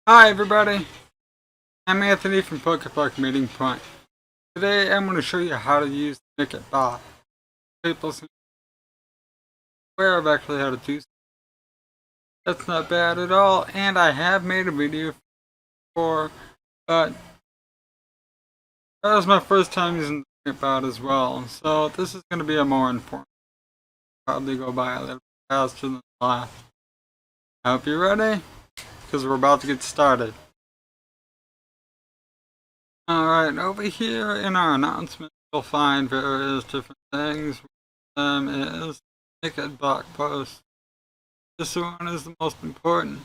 Hi everybody, I'm Anthony from Pokepark Meeting Point. Today I'm going to show you how to use the Nickit Bot. People seem aware of actually how to do so. That's not bad at all, and I have made a video before, but that was my first time using the Nickit Bot as well, so this is going to be a more informative. Probably go by a little faster than the last. I hope you're ready, because we're about to get started. Alright, over here in our announcement you'll find various different things. One of them is Nickit Bot post. This one is the most important.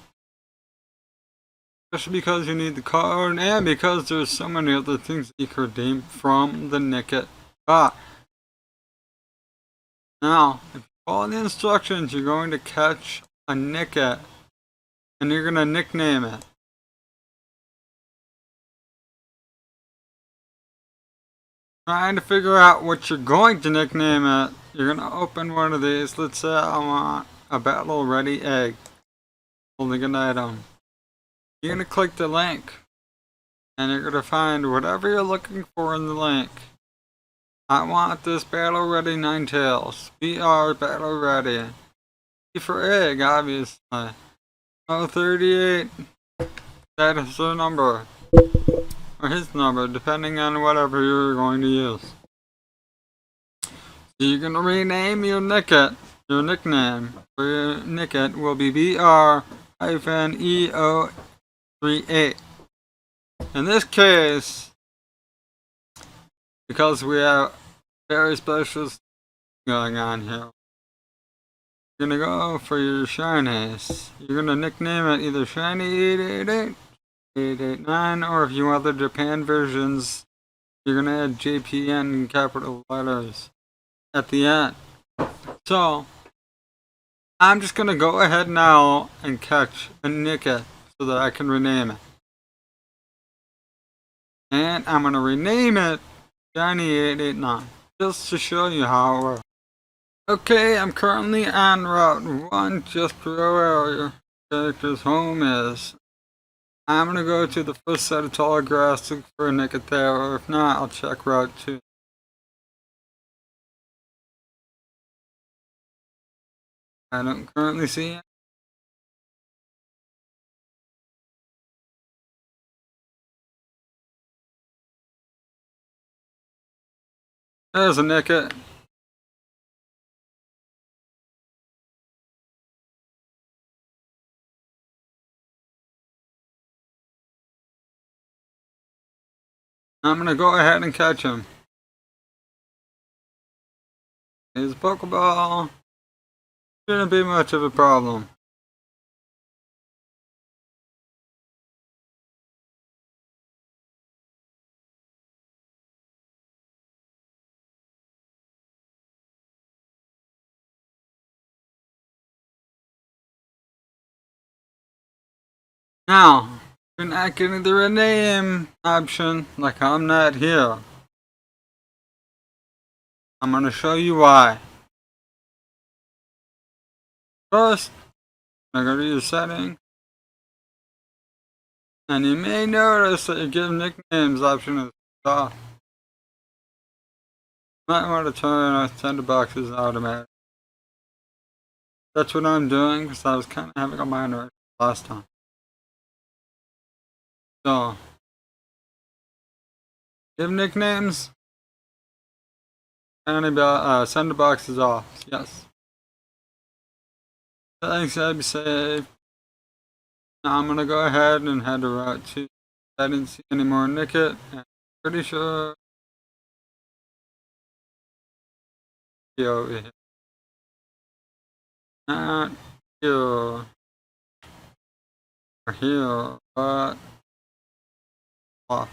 Especially because you need the code and because there's so many other things that you can redeem from the Nickit Bot. Now, if you follow the instructions, you're going to catch a Nickit and you're going to nickname it. Trying to figure out what you're going to nickname it, you're going to open one of these. Let's say I want a battle ready egg. Holding an item. You're going to click the link and you're going to find whatever you're looking for in the link. I want this battle ready 9tails. BR battle ready. E for egg, obviously. 038. That is their number. Or his number, depending on whatever you're going to use. So you're going to rename your Nickit. Your nickname for your Nickit will be BR-EO38. In this case, because we have very special stuff going on here, you're going to go for your shinies. You're going to nickname it either Shiny 888, 889, or if you want the Japan versions, you're going to add JPN in capital letters at the end. So, I'm just going to go ahead now and catch a Nickit so that I can rename it. And I'm going to rename it Shiny 889 just to show you how it works. Okay, I'm currently on Route 1 just below where your character's home is. I'm going to go to the first set of tall grass, look for a Nickit there, or if not, I'll check Route 2. I don't currently see it. There's a Nickit. I'm going to go ahead and catch him. His Pokeball shouldn't be much of a problem. Now, you're not getting the rename option like I'm not here. I'm going to show you why. First, I'm going to go to your settings. And you may notice that your give nicknames option is off. You might want to turn off sender boxes automatic. That's what I'm doing because I was kind of having a minor issue last time. So, give nicknames. And sender boxes off. Yes. Thanks, I'd be safe. Now I'm gonna go ahead and head to Route 2. I didn't see any more Nickit. I'm pretty sure over here. Not here or here, but off.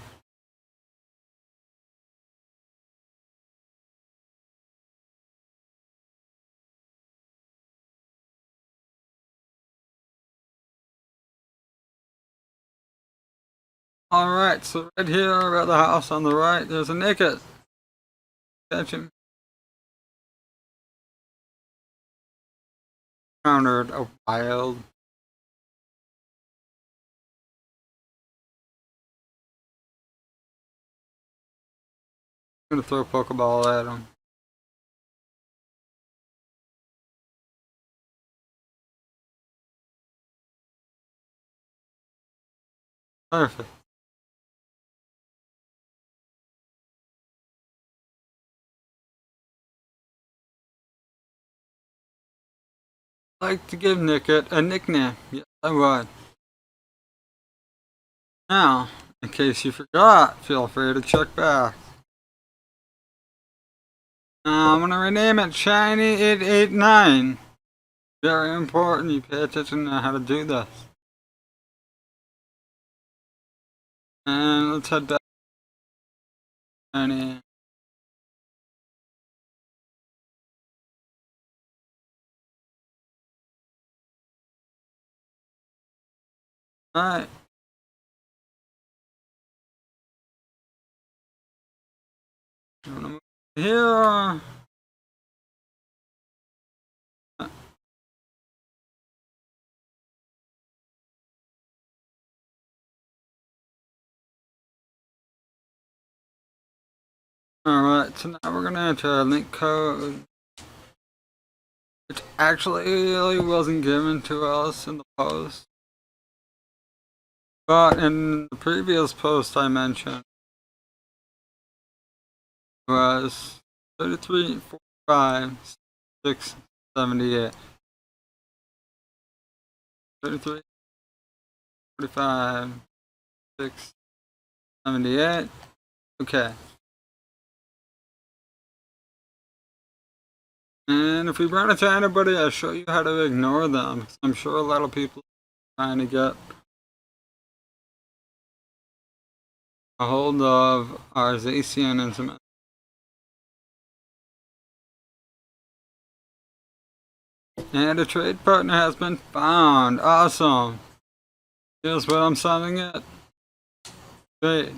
Alright, so right here at the house on the right, there's a Nickit. Catch him. Encountered a wild I'm gonna throw a Pokeball at him. Perfect. I'd like to give Nickit a nickname. Yes, I would. Now, in case you forgot, feel free to check back. Now, I'm gonna rename it Shiny889. Very important you pay attention to how to do this. And let's head back to Shiny. Alright. I'm gonna move here. Alright, so now we're gonna enter a link code, which actually wasn't given to us in the post. But in the previous post I mentioned was 33, 45, 6, 78. 33, 45, 6, 78. Okay. And if we run into anybody, I'll show you how to ignore them. Because I'm sure a lot of people are trying to get a hold of our Zacian and some. And a trade partner has been found. Awesome. Here's what I'm sending it. Trade.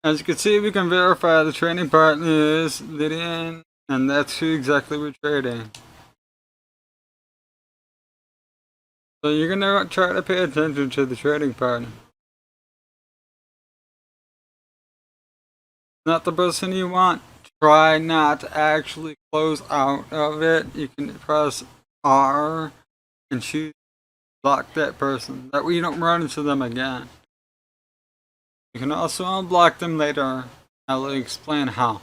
As you can see, we can verify the trading partner is Lydienne, and that's who exactly we're trading. So you're gonna try to pay attention to the trading partner. Not the person you want. Try not to actually close out of it. You can press R and choose block that person. That way you don't run into them again. You can also unblock them later. I will explain how.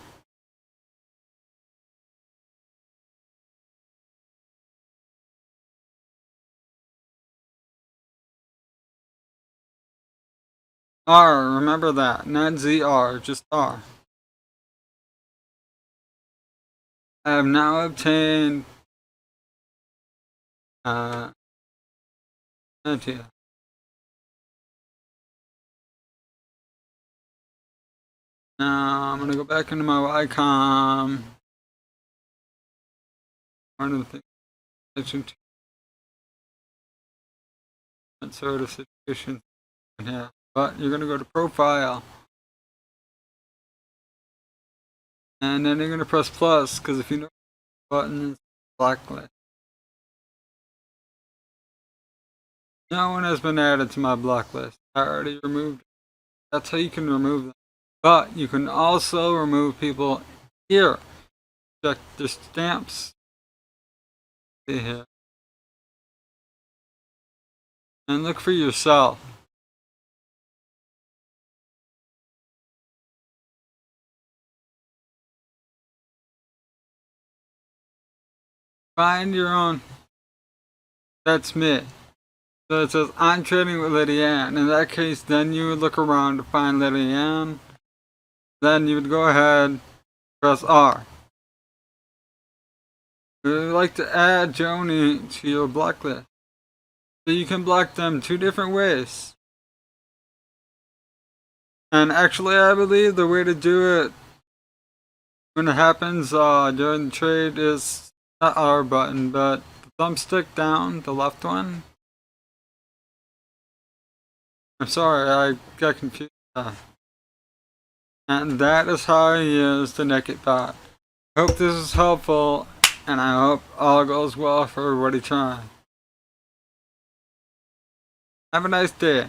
R, remember that. Not ZR, just R. I have now obtained Antia. Now I'm gonna go back into my YCOM. One of the things that sort of situation here. But you're gonna go to profile. And then you're gonna press plus, because if you know the button is blacklist. No one has been added to my blacklist. I already removed it. That's how you can remove them. But you can also remove people here. Check the stamps. See here. And look for yourself. Find your own. That's me. So it says, I'm trading with Lydienne. In that case, then you would look around to find Lydienne. Then you would go ahead, press R. You would like to add Joni to your blacklist. So you can block them two different ways. And actually, I believe the way to do it when it happens during the trade is not R button, but the thumbstick down, the left one. I'm sorry, I got confused. And that is how I use the Nickit Bot. Hope this is helpful, and I hope all goes well for everybody trying. Have a nice day.